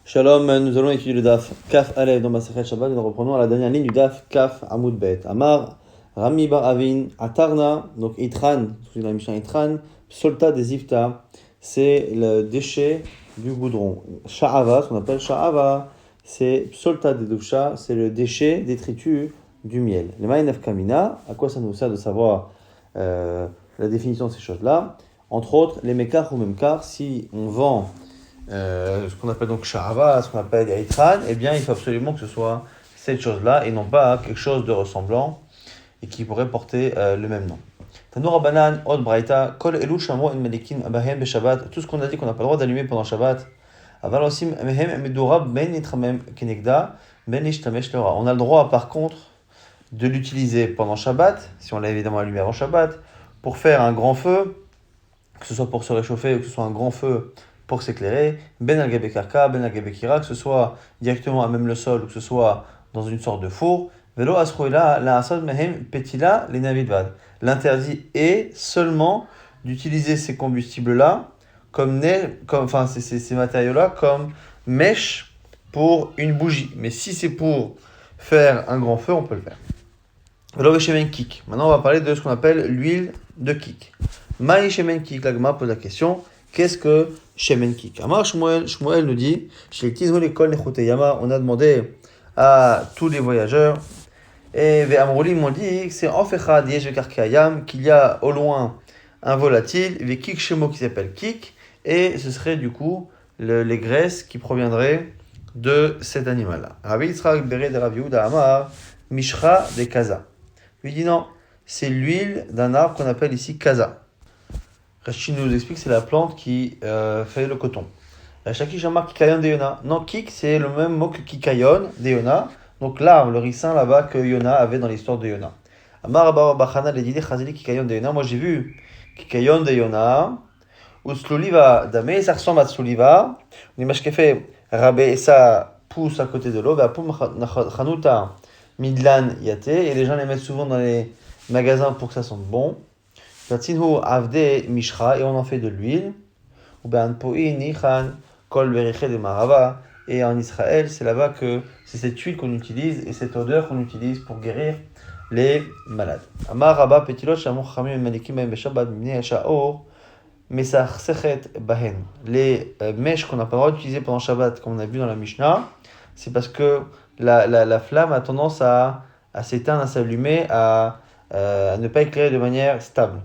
Shalom, nous allons étudier le Daf Kaf Alev dans Masechet Shabbat et nous reprenons à la dernière ligne du Daf Kaf Amud Bet. Amar Rami Bar Avin Atarna, donc Itran, dans la Mishnah Itran, Psolta des Ifta, c'est le déchet du goudron. Sha'ava, ce qu'on appelle Sha'ava, c'est Psolta des Duvsha, c'est le déchet détritus du miel. Le Ma'inaf Kamina, à quoi ça nous sert de savoir la définition de ces choses-là? Entre autres, les Mekar ou Memkar, si on vend ce qu'on appelle donc Sha'ava, ce qu'on appelle Eitran, eh bien il faut absolument que ce soit cette chose-là et non pas quelque chose de ressemblant et qui pourrait porter le même nom. Tanour Rabbanan, Od Braïta, Kol Elu Shamo en Melikin Abahem Beshabbat, tout ce qu'on a dit qu'on n'a pas le droit d'allumer pendant Shabbat, Aval Osim Mehem Medurab Ben Nitramem Kenegda, Ben Nishtamesh Lora. On a le droit par contre de l'utiliser pendant Shabbat, si on l'a évidemment allumé avant Shabbat, pour faire un grand feu, que ce soit pour se réchauffer ou que ce soit un grand feu pour s'éclairer, ben al-gabe karka, ben al-gabe kira, que ce soit directement à même le sol ou que ce soit dans une sorte de four. Velo asroila la asad mehem petila les navidvad. L'interdit est seulement d'utiliser ces combustibles-là ces matériaux-là comme mèche pour une bougie. Mais si c'est pour faire un grand feu, on peut le faire. Velo shemen kik. Maintenant, on va parler de ce qu'on appelle l'huile de kik. Maï shemen kik, l'agma pose la question. Qu'est-ce que Shemen Kik? Amar Shmuel nous dit, chez l'école Nechuteyama, on a demandé à tous les voyageurs, et Ve'amroulim m'ont dit que c'est en Fechad Yesh Vekarkayam, qu'il y a au loin un volatile, Ve'kik Shemo qui s'appelle Kik, et ce serait du coup les graisses qui proviendraient de cet animal-là. Rabbi Yitzhak Beret de Rabbi Yehuda Amar, Mishra de Kaza. Lui dit non, c'est l'huile d'un arbre qu'on appelle ici Kaza. Rachid nous explique que c'est la plante qui fait le coton. La Shaki Shama Kikayon de Yona. Non, Kik, c'est le même mot que Kikayon de Yona. Donc l'arbre, le ricin là-bas que Yona avait dans l'histoire de Yona. Amar Abba Bachana le dit Chazili Kikayon de Yona. Moi j'ai vu Kikayon de Yona. Ou Sluliva Dame, ça ressemble à Sluliva. L'image qui fait Rabé, ça pousse à côté de l'eau. Poum Chanuta Midlan Yate. Et les gens les mettent souvent dans les magasins pour que ça sente bon. Vatsinhu avde mishra, et on en fait de l'huile. Ou ben poi nichan kol veriche de marava. Et en Israël, c'est là-bas que c'est cette huile qu'on utilise et cette odeur qu'on utilise pour guérir les malades. Amar rabba petilot shamur chamim malikim baim beshabbat mine shaor mesach sechet bahen. Les mèches qu'on n'a pas le droit d'utiliser pendant Shabbat, comme on a vu dans la Mishnah, c'est parce que la flamme a tendance à s'éteindre, à s'allumer, à ne pas éclairer de manière stable.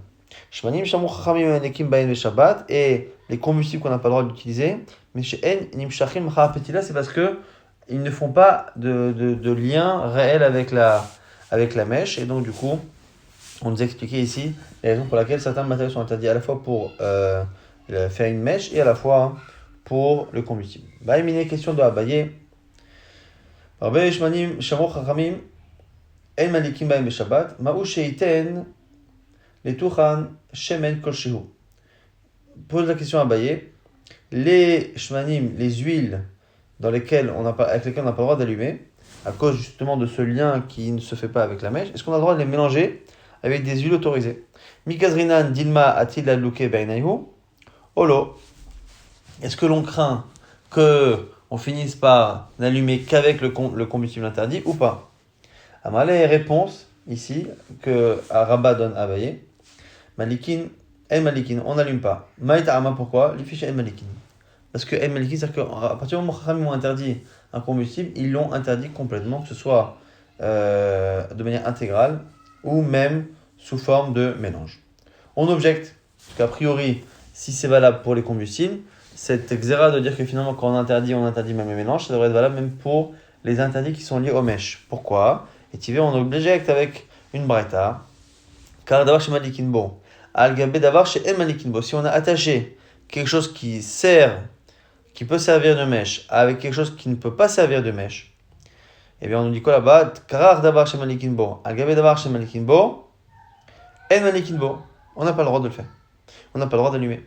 Et les combustibles qu'on n'a pas le droit d'utiliser, mais chez c'est parce que ils ne font pas de lien réel avec la mèche, et donc du coup on nous a expliqué ici les raisons pour lesquelles certains matériaux sont interdits à la fois pour faire une mèche et à la fois pour le combustible. Question de Abaye. Les Touchan, Shemen Kolshehu. Pose la question à Abaye. Les shmanim, les huiles avec lesquelles on n'a pas le droit d'allumer, à cause justement de ce lien qui ne se fait pas avec la mèche, est-ce qu'on a le droit de les mélanger avec des huiles autorisées? Mikazrinan Dilma a-t-il allouké Bainayhu? Olo. Est-ce que l'on craint qu'on finisse par n'allumer qu'avec le combustible interdit ou pas? Amalé, réponse ici que Rabba donne à Abaye. Malikin, El Malikin, on n'allume pas. Maïta Ama, pourquoi? L'iffiche El Malikin. Parce que El Malikin, c'est-à-dire qu'à partir du moment où ils ont interdit un combustible, ils l'ont interdit complètement, que ce soit de manière intégrale ou même sous forme de mélange. On objecte, parce qu'a priori, si c'est valable pour les combustibles, cette xéra de dire que finalement, quand on interdit même les mélanges, ça devrait être valable même pour les interdits qui sont liés aux mèches. Pourquoi? Et tu vois, on objecte avec une braïta, car d'avoir chez Malikin, bon. Al-Gabé d'avoir chez El Malikinbo. Si on a attaché quelque chose qui peut servir de mèche avec quelque chose qui ne peut pas servir de mèche, eh bien on nous dit quoi là-bas? Karar d'avoir chez Malikinbo. Al-Gabé d'avoir chez Malikinbo. El Malikinbo. On n'a pas le droit de le faire. On n'a pas le droit d'allumer.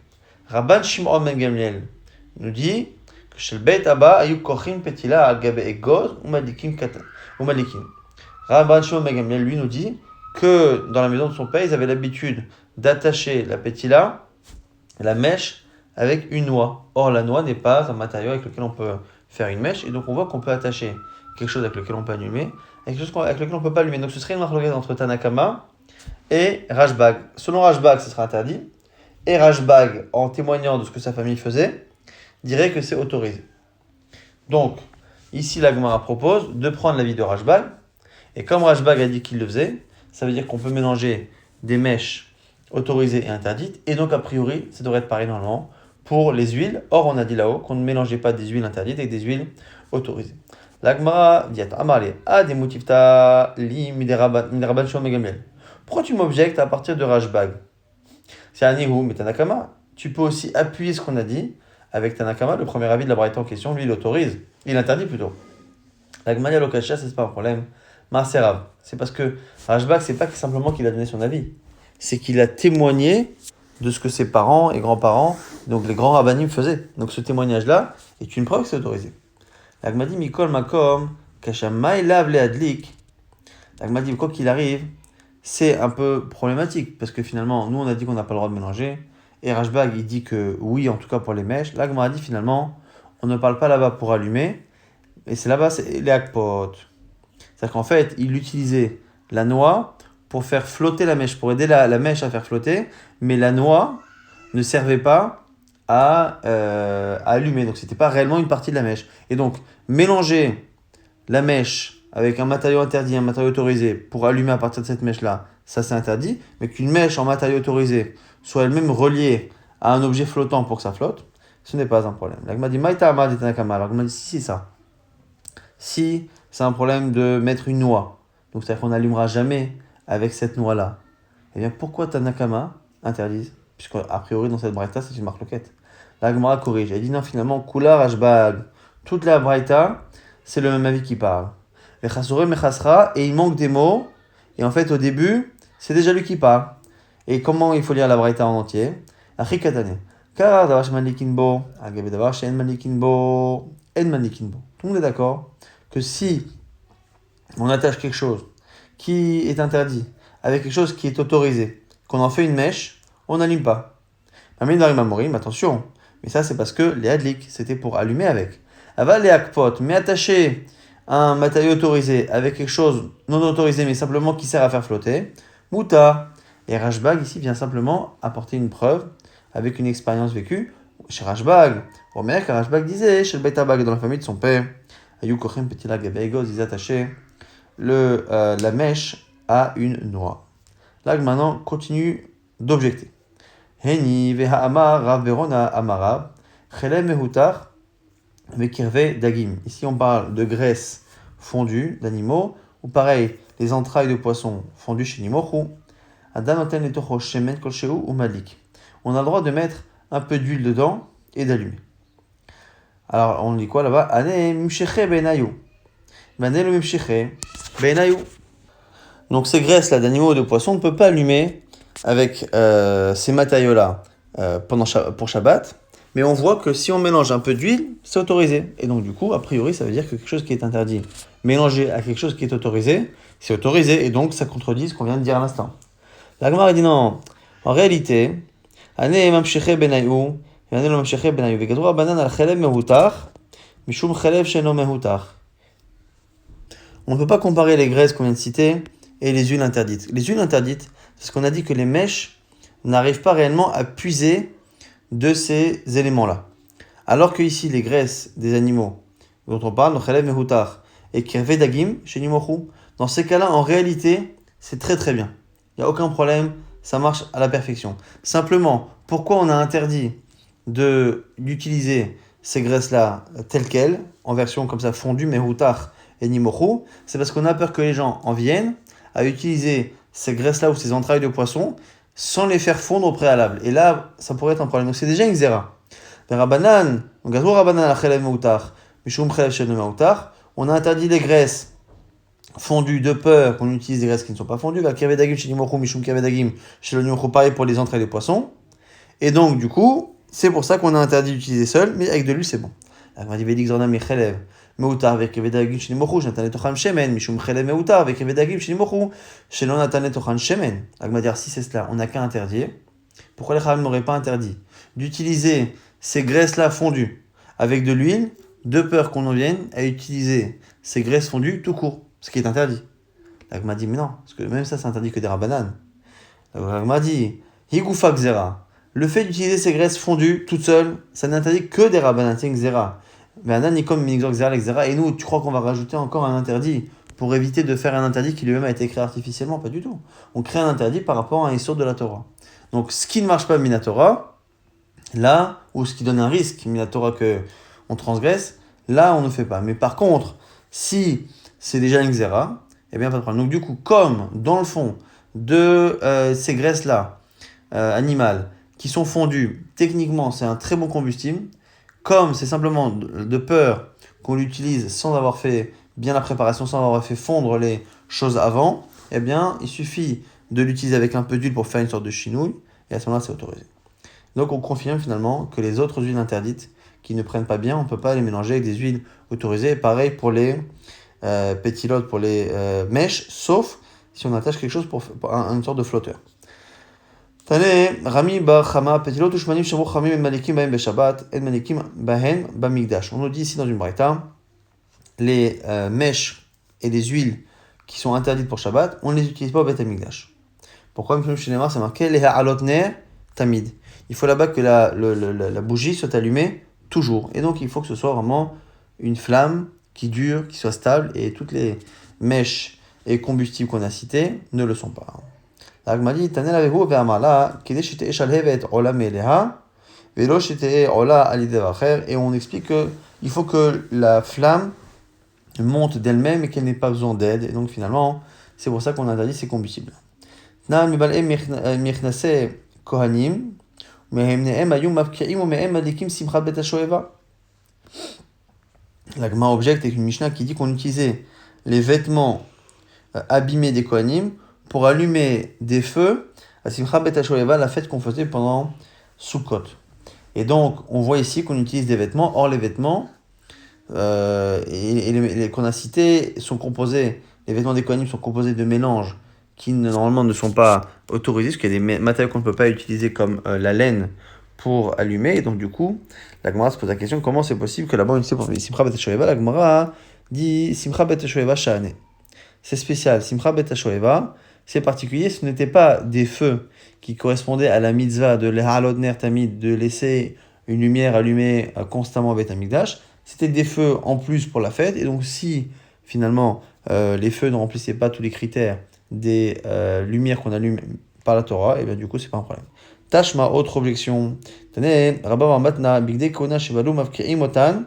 Rabban Shimon Ben Gamliel nous dit que chez le Beit Abba, ayuk kochin petila al-Gabé egod ou Malikin. Rabban Shimon Ben Gamliel lui nous dit que dans la maison de son père, ils avaient l'habitude d'attacher la pétila, la mèche, avec une noix. Or, la noix n'est pas un matériau avec lequel on peut faire une mèche, et donc on voit qu'on peut attacher quelque chose avec lequel on peut allumer, et quelque chose avec lequel on ne peut pas allumer. Donc ce serait une marque entre Tanakama et Rashbag. Selon Rashbag, ce sera interdit, et Rashbag, en témoignant de ce que sa famille faisait, dirait que c'est autorisé. Donc, ici, la Gemara propose de prendre l'avis de Rashbag, et comme Rashbag a dit qu'il le faisait, ça veut dire qu'on peut mélanger des mèches autorisées et interdites, et donc a priori, ça devrait être pareil normalement pour les huiles. Or, on a dit là-haut qu'on ne mélangeait pas des huiles interdites avec des huiles autorisées. La Gemara dit Amarle, des motifta li mideraban shom megamel. Pourquoi tu m'objectes à partir de Rashbag? C'est un Nihu, mais Tanakama. Tu peux aussi appuyer ce qu'on a dit avec Tanakama, le premier avis de la Braïta en question, lui il autorise, il interdit plutôt. La Gemara Lokasha, c'est pas un problème. Maaserav, c'est parce que Rashbag, c'est pas simplement qu'il a donné son avis, c'est qu'il a témoigné de ce que ses parents et grands-parents, donc les grands rabbinim faisaient. Donc ce témoignage-là est une preuve que c'est autorisé. La Gemara dit Mikol Makom, Kashamai Lav Le Adlik. La Gemara dit quoi qu'il arrive, c'est un peu problématique, parce que finalement, nous on a dit qu'on n'a pas le droit de mélanger, et Rashbag il dit que oui, en tout cas pour les mèches. La Gemara dit finalement, on ne parle pas là-bas pour allumer, et c'est là-bas, c'est les akpot. C'est-à-dire qu'en fait, il utilisait la noix pour faire flotter la mèche, pour aider la mèche à faire flotter, mais la noix ne servait pas à allumer, donc c'était pas réellement une partie de la mèche. Et donc, mélanger la mèche avec un matériau interdit, un matériau autorisé, pour allumer à partir de cette mèche-là, ça c'est interdit, mais qu'une mèche en matériau autorisé soit elle-même reliée à un objet flottant pour que ça flotte, ce n'est pas un problème. L'agma dit Maïta Amar dit Tanakama. Alors, l'agma dit si, c'est ça. Si c'est un problème de mettre une noix, donc c'est-à-dire qu'on n'allumera jamais avec cette noix-là, eh bien pourquoi Tanakama interdise? Puisque a priori dans cette braïta c'est une marloquette. La Gemara corrige, elle dit non finalement Kula Rashbag, toute la braïta c'est le même avis qui parle. Les Chasore Mechasra, et il manque des mots, et en fait au début c'est déjà lui qui parle. Et comment il faut lire la braïta en entier? Achikatane. Car Davash Malikinbo, Agabe Davash En Malikinbo, En Malikinbo. Tout le monde est d'accord que si on attache quelque chose qui est interdit avec quelque chose qui est autorisé, qu'on en fait une mèche, on n'allume pas. Mamine Varimamorim, attention, mais ça c'est parce que les adlik, c'était pour allumer avec. Aval les akpot, mais attacher un matériau autorisé avec quelque chose non autorisé mais simplement qui sert à faire flotter, mouta. Et Rashbag ici vient simplement apporter une preuve avec une expérience vécue. Chez Rashbag, Omer, car Rashbag disait, chez le Beitabag, dans la famille de son père, Ayou Kochem Petit Lag Beigos, ils attachaient la mèche à une noix. Là, maintenant, continue d'objecter. Heni veha amar rav verona amarav, chelem mehutar, vekirve dagim. Ici, on parle de graisse fondue d'animaux, ou pareil, les entrailles de poisson fondues chez Nimochu. Adam noten letocho shemen kolsheu ou malik. On a le droit de mettre un peu d'huile dedans et d'allumer. Alors, on dit quoi là-bas? Ane mimsheche benayu. Ane le mimsheche benayu. Donc, ces graisses-là d'animaux ou de poissons, on ne peut pas allumer avec ces matériaux-là pour Shabbat. Mais on voit que si on mélange un peu d'huile, c'est autorisé. Et donc, du coup, a priori, ça veut dire que quelque chose qui est interdit, mélangé à quelque chose qui est autorisé, c'est autorisé. Et donc, ça contredit ce qu'on vient de dire à l'instant. La Gemara dit non. En réalité, Ane mimsheche benayu. On ne peut pas comparer les graisses qu'on vient de citer et les huiles interdites. Les huiles interdites, c'est ce qu'on a dit que les mèches n'arrivent pas réellement à puiser de ces éléments-là. Alors que ici, les graisses des animaux dont on parle, et kirve dagim chez Nimochu, dans ces cas-là, en réalité, c'est très très bien. Il n'y a aucun problème, ça marche à la perfection. Simplement, pourquoi on a interdit d'utiliser ces graisses-là telles quelles, en version comme ça fondue, mais houtar et nimochu, c'est parce qu'on a peur que les gens en viennent à utiliser ces graisses-là ou ces entrailles de poisson sans les faire fondre au préalable. Et là, ça pourrait être un problème. Donc c'est déjà une zéra. On a interdit les graisses fondues de peur qu'on utilise des graisses qui ne sont pas fondues. Pareil pour les entrailles de poisson. Et donc, du coup, c'est pour ça qu'on a interdit d'utiliser seul, mais avec de l'huile, c'est bon. La Gemara dit Védik Zorna Mechelev, Meutar avec Kevedagim Shinimochu, Shenatane Tochan Shemen, Mishum Chelev Meutar avec Kevedagim Shinimochu, Shelon Natane Tochan Shemen. La Gemara dit si c'est cela, on n'a qu'à interdire. Pourquoi les Chachamim n'auraient pas interdit d'utiliser ces graisses-là fondues avec de l'huile, de peur qu'on en vienne à utiliser ces graisses fondues tout court, ce qui est interdit. La Gemara dit, mais non, parce que même ça, c'est interdit que des rabbanan. La Gemara dit, Higufa Gzera. Le fait d'utiliser ces graisses fondues toutes seules, ça n'interdit que des rabbanan, c'est une Gzera. Mais Anan, comme Minixor Gzera, Gzera, et nous, tu crois qu'on va rajouter encore un interdit pour éviter de faire un interdit qui lui-même a été créé artificiellement? Pas du tout. On crée un interdit par rapport à un source de la Torah. Donc, ce qui ne marche pas Minatora, là, ou ce qui donne un risque Minatora que on transgresse, là, on ne fait pas. Mais par contre, si c'est déjà une Gzera, eh bien, pas de problème. Donc, du coup, comme dans le fond de ces graisses-là, animales, qui sont fondues, techniquement, c'est un très bon combustible. Comme c'est simplement de peur qu'on l'utilise sans avoir fait bien la préparation, sans avoir fait fondre les choses avant, eh bien, il suffit de l'utiliser avec un peu d'huile pour faire une sorte de chinouille, et à ce moment-là, c'est autorisé. Donc, on confirme finalement que les autres huiles interdites qui ne prennent pas bien, on ne peut pas les mélanger avec des huiles autorisées. Et pareil pour les pétilotes, pour les mèches, sauf si on attache quelque chose pour une sorte de flotteur. Tane, Rami bar Chama, Petilot ushmanim shavu chamim en malikim bahem beshabbat, en malikim bahem bamikdash. On nous dit ici dans une braïta, les mèches et les huiles qui sont interdites pour Shabbat, on ne les utilise pas au Beth Amikdash. Pourquoi? Même chez Neymar, c'est marqué les ha'alotner tamid. Il faut là-bas que la bougie soit allumée toujours. Et donc il faut que ce soit vraiment une flamme qui dure, qui soit stable, et toutes les mèches et combustibles qu'on a cités ne le sont pas. La Gemara dit, Tanel avehu ve'amala, kidei shete eshalhevet ola meleha, velo shete ola alidei vacher, et on explique que il faut que la flamme monte d'elle-même et qu'elle n'ait pas besoin d'aide. Et donc finalement, c'est pour ça qu'on interdit ces combustibles. Na mibal'e mirchnase kohanim, mehemnehem ayum mafki'im ou mehem madikim simchat bet hashoeva. La Gemara objecte avec une Mishnah qui dit qu'on utilisait les vêtements abîmés des kohanim pour allumer des feux à Simcha Bet HaShoeva, la fête qu'on faisait pendant Sukkot. Et donc, on voit ici qu'on utilise des vêtements. Or, les vêtements qu'on a cités sont composés, les vêtements des Kohanim sont composés de mélanges qui normalement ne sont pas autorisés, parce qu'il y a des matériaux qu'on ne peut pas utiliser comme la laine pour allumer. Et donc, du coup, la Gemara se pose la question, comment c'est possible que là-bas, on utilise Simcha Bet HaShoeva? La Gemara dit Simcha Bet HaShoeva Sha'ane. C'est spécial. Simcha Bet HaShoeva, c'est particulier, ce n'était pas des feux qui correspondaient à la mitzvah de l'Halodner Tamid, de laisser une lumière allumée constamment à Beth Amikdash. C'était des feux en plus pour la fête. Et donc, si finalement les feux ne remplissaient pas tous les critères des lumières qu'on allume par la Torah, et bien du coup, c'est pas un problème. Tashma, autre objection. Tenez, Rabba Matna, Bigde Kona Shevalou Mavki'im Otan,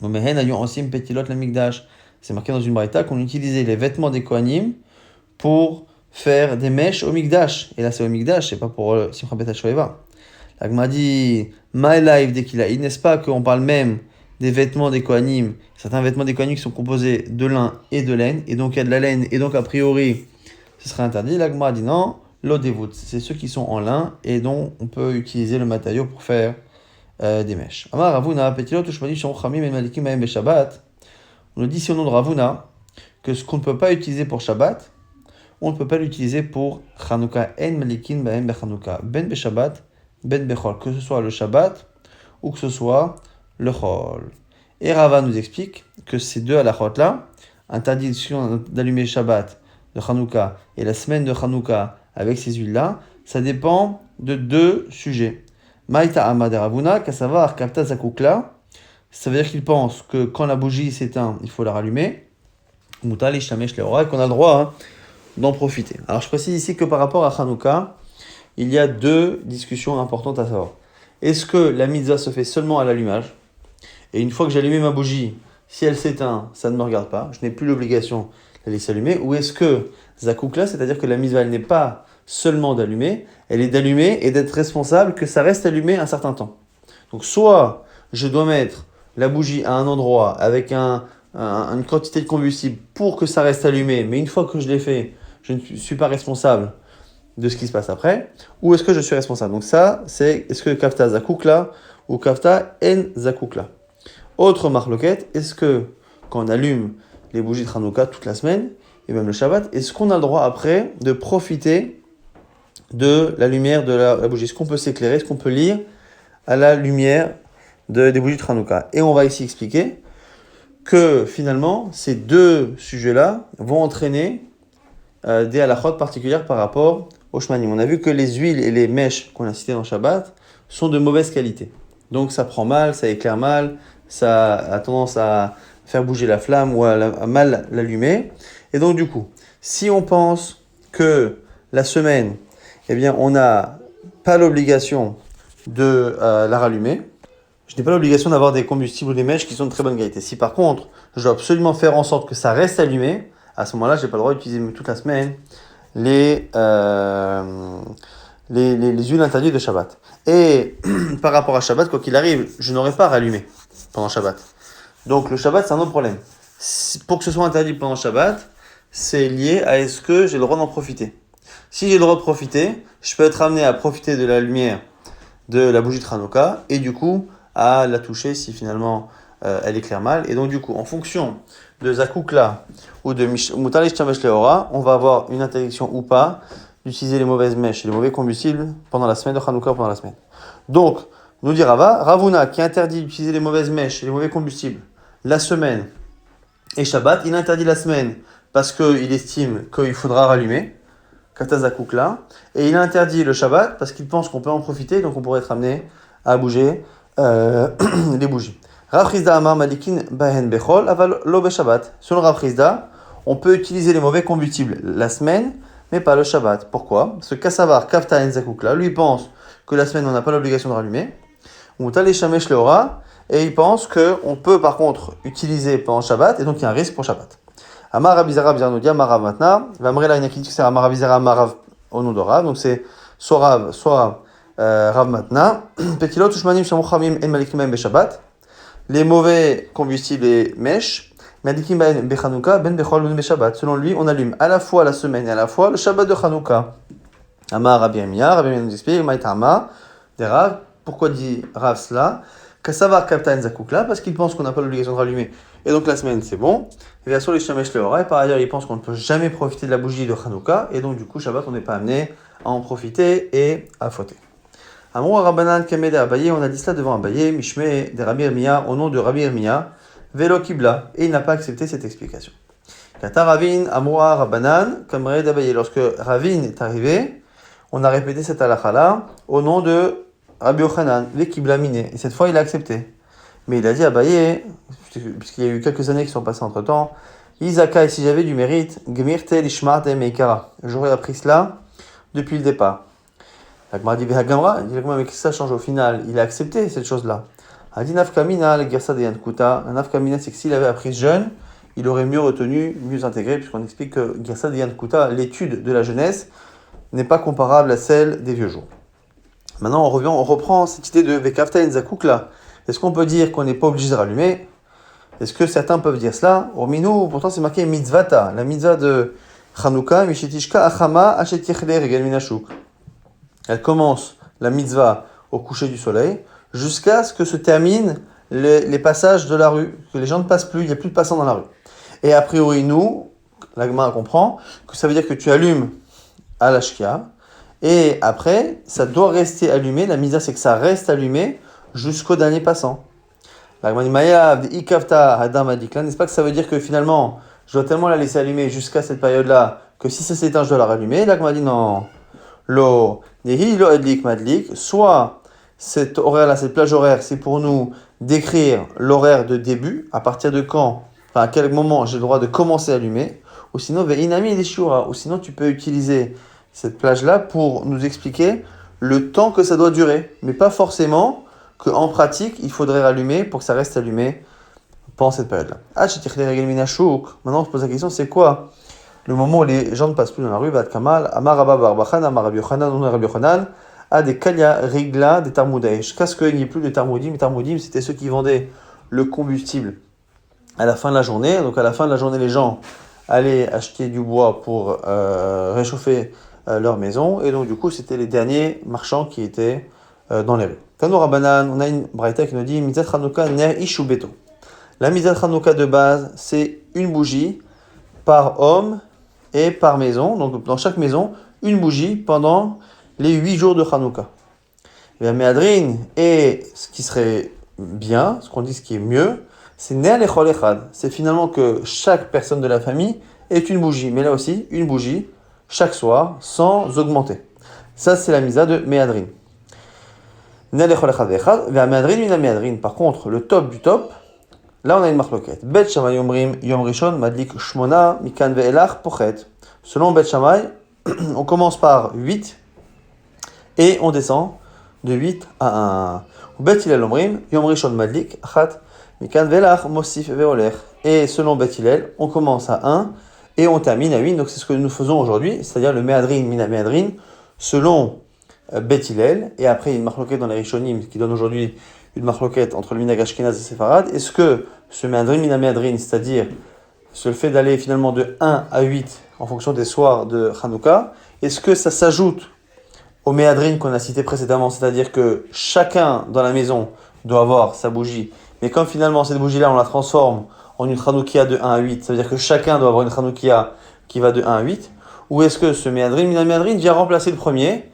Omehen Ayon Osim Petilot Lamikdash. C'est marqué dans une braïta qu'on utilisait les vêtements des Kohanim pour faire des mèches au Mikdash. Et là, c'est au Mikdash, c'est pas pour Simcha Bet HaShoeva. La Gemara dit, My Life Dekilaï, n'est-ce pas qu'on parle même des vêtements des Kohanim, certains vêtements des Kohanim qui sont composés de lin et de laine, et donc il y a de la laine, et donc a priori, ce serait interdit. La Gemara dit non, l'odévout, c'est ceux qui sont en lin, et dont on peut utiliser le matériau pour faire des mèches. Amar Ravuna, Petilot, Ushmani, Sharon Chamim, et Malikim, Mahem, Shabbat. On nous dit ici au nom de Ravuna que ce qu'on ne peut pas utiliser pour Shabbat, on ne peut pas l'utiliser pour Chanukah. En malikin bahem bechanukah. Ben beshabbat, ben bechol. Que ce soit le Shabbat ou que ce soit le Chol. Et Rava nous explique que ces deux halachot-là, interdiction d'allumer Shabbat de Chanukah et la semaine de Chanukah avec ces huiles-là, ça dépend de deux sujets. Maïta Amad Ravuna, qu'à savoir Kafta Zakukla, ça veut dire qu'il pense que quand la bougie s'éteint, il faut la rallumer. Mutal Ishamesh Leora, et qu'on a le droit d'en profiter. Alors je précise ici que par rapport à Hanouka, il y a deux discussions importantes à savoir. Est-ce que la mitzvah se fait seulement à l'allumage? Et une fois que j'ai allumé ma bougie, si elle s'éteint, ça ne me regarde pas, je n'ai plus l'obligation de la laisser allumer. Ou est-ce que Zakoukla, c'est-à-dire que la mitzvah, elle n'est pas seulement d'allumer, elle est d'allumer et d'être responsable que ça reste allumé un certain temps. Donc soit je dois mettre la bougie à un endroit avec une quantité de combustible pour que ça reste allumé, mais une fois que je l'ai fait, je ne suis pas responsable de ce qui se passe après, ou est-ce que je suis responsable? Donc ça, c'est est-ce que Kafta Zakoukla ou Kafta En Zakoukla. Autre marloquette, est-ce que quand on allume les bougies de Hanouka toute la semaine, et même le Shabbat, est-ce qu'on a le droit après de profiter de la lumière de la bougie? Est-ce qu'on peut s'éclairer? Est-ce qu'on peut lire à la lumière des bougies de Hanouka. Et on va ici expliquer que finalement, ces deux sujets-là vont entraîner des halakhot particulières par rapport au shmanim. On a vu que les huiles et les mèches qu'on a citées dans Shabbat sont de mauvaise qualité. Donc ça prend mal, ça éclaire mal, ça a tendance à faire bouger la flamme ou à mal l'allumer. Et donc du coup, si on pense que la semaine, eh bien, on n'a pas l'obligation de la rallumer, je n'ai pas l'obligation d'avoir des combustibles ou des mèches qui sont de très bonne qualité. Si par contre, je dois absolument faire en sorte que ça reste allumé, à ce moment-là, je n'ai pas le droit d'utiliser toute la semaine les huiles interdites de Shabbat. Et par rapport à Shabbat, quoi qu'il arrive, je n'aurai pas rallumé pendant Shabbat. Donc le Shabbat, c'est un autre problème. Pour que ce soit interdit pendant Shabbat, c'est lié à est-ce que j'ai le droit d'en profiter. Si j'ai le droit de profiter, je peux être amené à profiter de la lumière de la bougie de Hanouka et du coup à la toucher si finalement elle éclaire mal. Et donc du coup, en fonction de Zakoukla ou de Mutalish Chamesh Leora, on va avoir une interdiction ou pas d'utiliser les mauvaises mèches et les mauvais combustibles pendant la semaine de Hanouka ou pendant la semaine. Donc, nous dit Ravuna qui interdit d'utiliser les mauvaises mèches et les mauvais combustibles la semaine et Shabbat, il interdit la semaine parce qu'il estime qu'il faudra rallumer, Katazakoukla, et il interdit le Shabbat parce qu'il pense qu'on peut en profiter, donc on pourrait être amené à bouger les bougies. Rav Chizda Amar Malikin Bahen Bechol Aval Lo Shabbat. Selon Rav Chizda, on peut utiliser les mauvais combustibles la semaine, mais pas le Shabbat. Pourquoi? Parce que Kassavar Kafta Enzakoukla, lui pense que la semaine on n'a pas l'obligation de rallumer. Ou Talé Shamesh Leora, et il pense qu'on peut par contre utiliser pendant Shabbat, et donc il y a un risque pour Shabbat. Amar Rabizara Bizarnodia Marav maintenant, Vamrela Inakiti, c'est Amar Rabizara Marav au nom de Rav, donc c'est soit Rav maintenant. Petilot Ushmanim Shamuchamim En Malikim Ben Shabbat. Les mauvais combustibles et mèches, Malikim Ben Bechanouka Ben Bechol Ben Shabbat. Selon lui, on allume à la fois la semaine et à la fois le Shabbat de Hanouka. Amar Rabbi Amiya nous explique, Maïtama, des Rav. Pourquoi dit Rav cela? Kassavar Kaptan Zakoukla, parce qu'il pense qu'on n'a pas l'obligation de rallumer. Et donc la semaine, c'est bon. Et bien sûr, les Shamesh Leora, et par ailleurs, il pense qu'on ne peut jamais profiter de la bougie de Hanouka. Et donc, du coup, Shabbat, on n'est pas amené à en profiter et à fauter. Amrou Rabbanan Kamede Abaye, on a dit cela devant Abaye, Mishme de Rabbi Irmiya, au nom de Rabbi Irmiya, Velo Kibla, et il n'a pas accepté cette explication. Kata Ravin, Amrou Rabbanan, Kamede Abaye, lorsque Ravin est arrivé, on a répété cette halakha-là au nom de Rabbi Yochanan, les Kibla miné, et cette fois il a accepté. Mais il a dit à Abaye, puisqu'il y a eu quelques années qui sont passées entre temps, Isaka, et si j'avais du mérite, Gmirte Lishmarte Meikara, j'aurais appris cela depuis le départ. L'Agmara dit Vehagamra, il dit mais qu'est-ce que ça change au final? Il a accepté cette chose-là. Adi Nafkamina, le Gersa de Yankuta. Un Nafkamina, c'est que s'il avait appris jeune, il aurait mieux retenu, mieux intégré, puisqu'on explique que Gersa de Yankuta, l'étude de la jeunesse, n'est pas comparable à celle des vieux jours. Maintenant, on reprend cette idée de Vekafta Enzakoukla. Est-ce qu'on peut dire qu'on n'est pas obligé de rallumer? Est-ce que certains peuvent dire cela? Orminou, pourtant c'est marqué mitzvata, la mitzvah de Chanukah, Mishetishka Achama Achetiehle Regal Minashuk. Elle commence, la mitzvah, au coucher du soleil, jusqu'à ce que se terminent les passages de la rue, que les gens ne passent plus, il n'y a plus de passants dans la rue. Et a priori, nous, la Gemara comprend que ça veut dire que tu allumes à l'ashkia, et après, ça doit rester allumé, la mitzvah c'est que ça reste allumé jusqu'au dernier passant. La Gemara dit, Mayav, Ikavta, Hadam, Adiklan, n'est-ce pas que ça veut dire que finalement, je dois tellement la laisser allumer jusqu'à cette période-là, que si ça s'éteint, je dois la rallumer? La Gemara dit, non. Lo, Nehi, Lo, Adlik, Madlik, soit cette horaire-là, cette plage horaire, c'est pour nous décrire l'horaire de début, à partir de quand, enfin à quel moment j'ai le droit de commencer à allumer, ou sinon, Ve'inami, Leshura, ou sinon tu peux utiliser cette plage-là pour nous expliquer le temps que ça doit durer, mais pas forcément qu'en pratique, il faudrait rallumer pour que ça reste allumé pendant cette période-là. Maintenant, on se pose la question, c'est quoi le moment où les gens ne passent plus dans la rue? Vat Kamal, Amar Rabba Barbachan, Amar Rabbi Yochanan, on a Rabbi Yochanan, a des Kalia Rigla, des Tarmoudaï. Jusqu'à ce qu'il n'y ait plus de Tarmoudim. Les Tarmoudim, c'était ceux qui vendaient le combustible à la fin de la journée. Donc à la fin de la journée, les gens allaient acheter du bois pour réchauffer leur maison. Et donc du coup, c'était les derniers marchands qui étaient dans les rues. Tano Rabbanan, on a une braïta qui nous dit Mitzat Chanukah ner ishu beto. La Mitzat Chanukah de base, c'est une bougie par homme et par maison. Donc dans chaque maison, une bougie pendant les 8 jours de Chanukah. La méadrine, et ce qui serait bien, ce qu'on dit ce qui est mieux, c'est Neel Echol Echad. C'est finalement que chaque personne de la famille ait une bougie. Mais là aussi, une bougie, chaque soir, sans augmenter. Ça, c'est la misa de méadrine. Neel Echol Echad Echad, Ve méadrine, mina méadrine. Par contre, le top du top, là, on a une marloquette. Bet Shammai Yomrim, Yom Rishon, Madlik Shmona, Mikan Ve'elach, Pochet. Selon Bet Shammai, on commence par 8 et on descend de 8 à 1. Bet Hillel Omrim, Yom Rishon Madlik, Achat, Mikan Ve'elach, Mosif Ve'oler. Et selon Bet Hillel, on commence à 1 et on termine à 8. Donc c'est ce que nous faisons aujourd'hui, c'est-à-dire le Méadrin, Mina Méadrin, selon Bet Hillel. Et après, il y a une marloquette dans les Rishonim qui donne aujourd'hui une marloquette entre le Minhag Ashkenaz et Séfarad. Est-ce que ce Méadrin, Mina Méadrin, c'est-à-dire le fait d'aller finalement de 1 à 8 en fonction des soirs de Hanouka, est-ce que ça s'ajoute au méadrine qu'on a cité précédemment, c'est-à-dire que chacun dans la maison doit avoir sa bougie, mais comme finalement cette bougie-là on la transforme en une Hanoukia de 1 à 8, ça veut dire que chacun doit avoir une Hanoukia qui va de 1 à 8, ou est-ce que ce méadrine, mina méadrine vient remplacer le premier,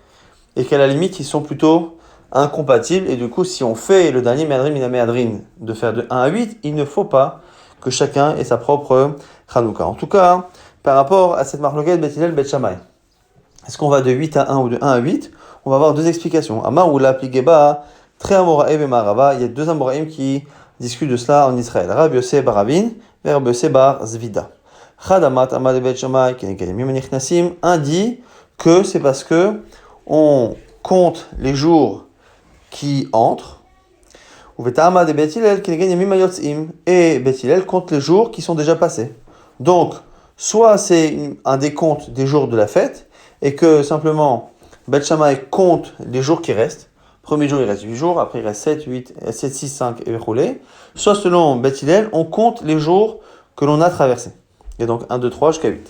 et qu'à la limite ils sont plutôt incompatibles, et du coup si on fait le dernier méadrine, mina méadrine de faire de 1 à 8, il ne faut pas que chacun ait sa propre Hanouka. En tout cas, par rapport à cette marloquette Bet Hillel, Bet Shammai, est-ce qu'on va de 8 à 1 ou de 1 à 8? On va avoir deux explications. Amar ou la pligeba, très amoraim et marava. Il y a deux amoraim qui discutent de cela en Israël. Rabbi Yosef bar Ravin et Rabbi Yosef bar Zvida. Chadamat amad Bet Shammai, kenegalim nichnasim. Un dit que c'est parce que on compte les jours qui entrent. Ou vetama de Bet Hillel, kenegalim ayotzim. Et Bet Hillel compte les jours qui sont déjà passés. Donc, soit c'est un décompte des jours de la fête, et que simplement, Bet Shammai compte les jours qui restent. Premier jour, il reste 8 jours, après il reste 7, 6, 5 et roulé. Soit selon Bet Hillel, on compte les jours que l'on a traversés. Et donc 1, 2, 3 jusqu'à 8.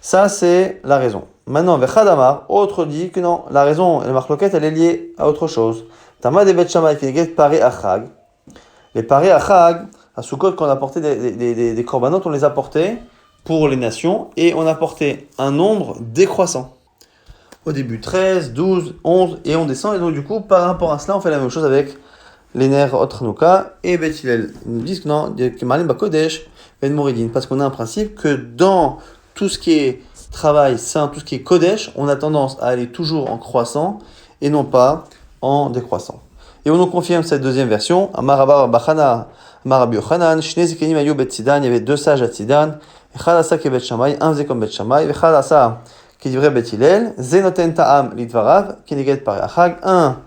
Ça, c'est la raison. Maintenant, Vechadamar, autre dit que non, la raison, la marloquette, elle est liée à autre chose. Tama de Bet Shammai qui est paré à Chag. Les parés à Chag, à Sukkot, quand on a porté des korbanot, on les a portés pour les nations, et on a porté un nombre décroissant. Au début 13, 12, 11, et on descend, et donc du coup, par rapport à cela, on fait la même chose avec les nerfs Otranouka, et Bet Hillel. Ils nous disent que non, que Malim Bakodesh, Ben Mouridine, parce qu'on a un principe que dans tout ce qui est travail saint, tout ce qui est Kodesh, on a tendance à aller toujours en croissant, et non pas en décroissant. Et on nous confirme cette deuxième version, Amarabar Bachana, Amarabi Yochanan, Shnei Zikenim Ayu Bet Sidan, il y avait deux sages à Sidan, Echad Asa Ke Bet Shammai, un faisait comme Bet Shammai, Echad Asa qui livrait Bet Hillel, Zenoten Ta'am Litvarav, qui négat par Achag, un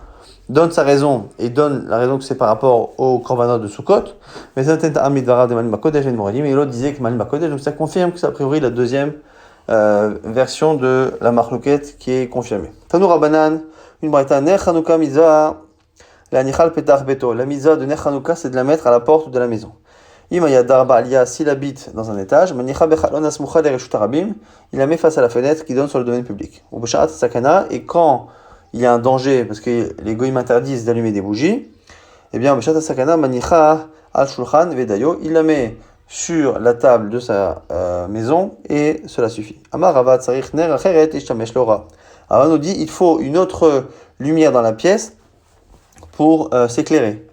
donne sa raison, et donne la raison que c'est par rapport au korbanot de Sukkot, mais Zenoten Ta'am Litvarav de Malim Bakodesh et de Moradim, et l'autre disait que Malim Bakodesh, donc ça confirme que c'est a priori la deuxième version de la marloquette qui est confirmée. Tanou Rabbanan, une braïta, Ner Chanouka Miza, la Nichal Petach Beto. La Miza de Ner Chanouka, c'est de la mettre à la porte de la maison. S'il habite dans un étage, il la met face à la fenêtre qui donne sur le domaine public. Et quand il y a un danger, parce que les goïms interdisent d'allumer des bougies, eh bien, il la met sur la table de sa maison et cela suffit. Amar nous dit il faut une autre lumière dans la pièce pour s'éclairer.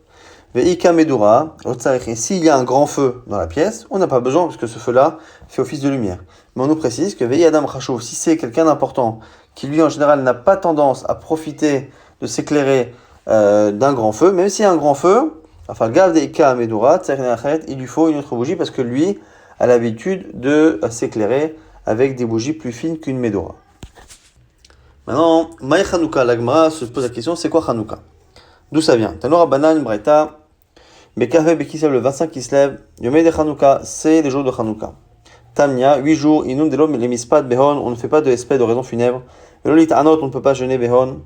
Ve'ika medura, et s'il y a un grand feu dans la pièce, on n'a pas besoin parce que ce feu-là fait office de lumière. Mais on nous précise que Ve'yadam chashov, si c'est quelqu'un d'important qui lui en général n'a pas tendance à profiter de s'éclairer d'un grand feu, même s'il y a un grand feu, enfin gav de'ika medura, il lui faut une autre bougie parce que lui a l'habitude de s'éclairer avec des bougies plus fines qu'une medura. Maintenant, Maï Chanouka, l'Agmara se pose la question, c'est quoi Chanouka? D'où ça vient? Tanor Abanan, Braïta, Bekave Bekislev, le 25 qui se lève, Yomei de Chanouka, c'est les jours de Chanouka. Tamnia, 8 jours, Inun Delom, les Mispad Behon, on ne fait pas de espèce de raison funèbre. Velolit Anot, on ne peut pas jeûner Behon.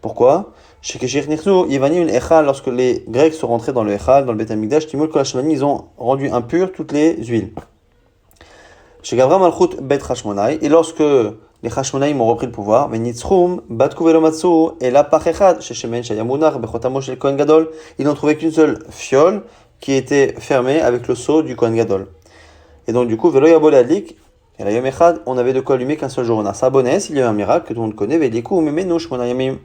Pourquoi? Chez Keshir Nichnu, Yevani une Echal, lorsque les Grecs sont rentrés dans le Echal, dans le Beth Amikdash, Timul Kolashmani, ils ont rendu impures toutes les huiles. Chez Gavra Malchut Bet Hashmonai, et lorsque les Hashmonaïm ont repris le pouvoir, Venitzrum, Batku Velomatsu, et la Pachechad, chez Shemen Shayamunar, Bechotamo chez le Kohen Gadol, ils n'ont trouvé qu'une seule fiole qui était fermée avec le seau du Kohen Gadol. Et donc, du coup, Velo Yabol Adlik, et la Yom Echad, on avait de quoi allumer qu'un seul jour. On a Sabones, il y a un miracle que tout le monde connaît, Veliku, Memenu, Shmonayamim,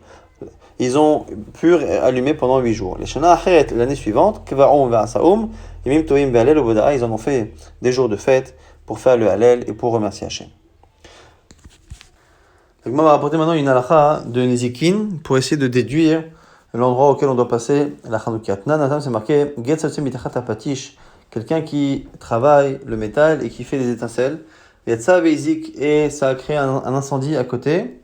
ils ont pu allumer pendant 8 jours. Les Shana Acheret, l'année suivante, Kvar'um Va'asaum, Yemim Toim Ve'alel Oboda'a, ils en ont fait des jours de fête pour faire le Halel et pour remercier Hachem. Donc, moi, on va rapporter maintenant une halakha de Nezikin pour essayer de déduire l'endroit auquel on doit passer la Chanukah. Tnan, c'est marqué Get Satsum Mitachat Apatish, quelqu'un qui travaille le métal et qui fait des étincelles. Yatsa Veizik, et ça a créé un incendie à côté.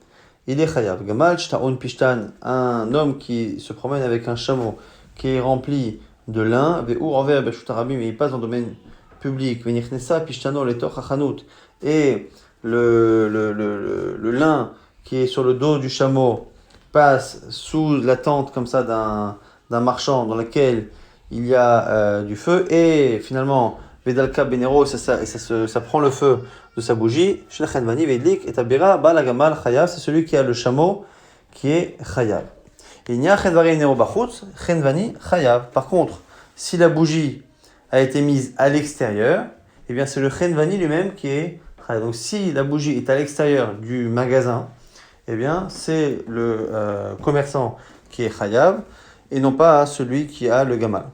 Il est chayav. Gamal Shtaun Pishtan, un homme qui se promène avec un chameau qui est rempli de lin. Ve'ur envers Beshutarabim, mais il passe dans le domaine public. Ve'nichnesa Pishtano Letor Chachanut, et le lin qui est sur le dos du chameau passe sous la tente comme ça d'un marchand dans lequel il y a du feu, et finalement Vedalka Benero, ça prend le feu de sa bougie. Shnechenvani Vedlik et Tabira Balagamal Chayav, c'est celui qui a le chameau qui est Chayav. Il n'y a Chenvari Nero Bachutz, Chenvani Chayav. Par contre, si la bougie a été mise à l'extérieur, eh bien c'est le Chenvani lui-même qui est Chayav. Donc si la bougie est à l'extérieur du magasin, eh bien c'est le commerçant qui est Chayav et non pas celui qui a le Gamal.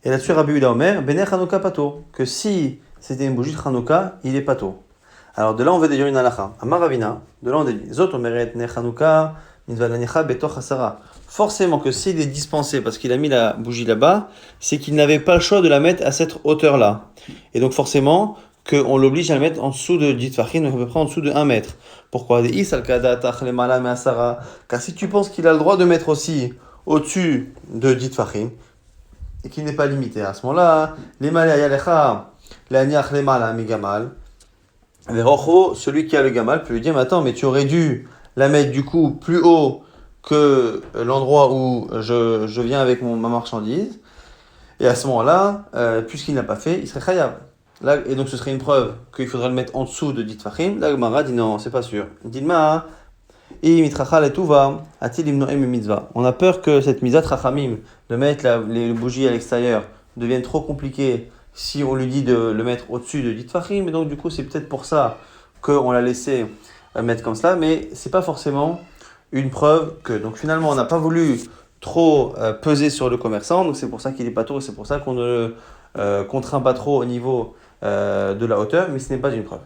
Et là-dessus, Rabbi Yehuda Omer, Bene Chanukah Pato, que si c'était une bougie de Chanukah, il est Pato. Alors de là, on veut déduire une halakha. Amar Ravina, de là on déduit. Zot Omeret Ne Chanukah, Nidvalanicha Betoch Hasara. Forcément que s'il est dispensé parce qu'il a mis la bougie là-bas, c'est qu'il n'avait pas le choix de la mettre à cette hauteur-là. Et donc forcément qu'on l'oblige à la mettre en dessous de 10 tfachim, donc à peu près en dessous de 1 mètre. Pourquoi? Car si tu penses qu'il a le droit de mettre aussi au-dessus de 10 tfachim, et qui n'est pas limité. À ce moment-là, celui qui a le gamal peut lui dire, mais attends, mais tu aurais dû la mettre du coup plus haut que l'endroit où je viens avec ma marchandise. Et à ce moment-là, puisqu'il n'a pas fait, il serait chayav. Là, et donc ce serait une preuve qu'il faudrait le mettre en dessous de 10 tfachim. La Gemara dit non, c'est pas sûr. Dilma, on a peur que cette mizat rachamim, de mettre les bougies à l'extérieur, devienne trop compliquée si on lui dit de le mettre au-dessus de 10 tfachim. Et donc du coup, c'est peut-être pour ça qu'on l'a laissé mettre comme cela, mais c'est pas forcément une preuve que. Donc finalement, on n'a pas voulu trop peser sur le commerçant, donc c'est pour ça qu'il est pas tôt, et c'est pour ça qu'on ne le contraint pas trop au niveau de la hauteur, mais ce n'est pas une preuve.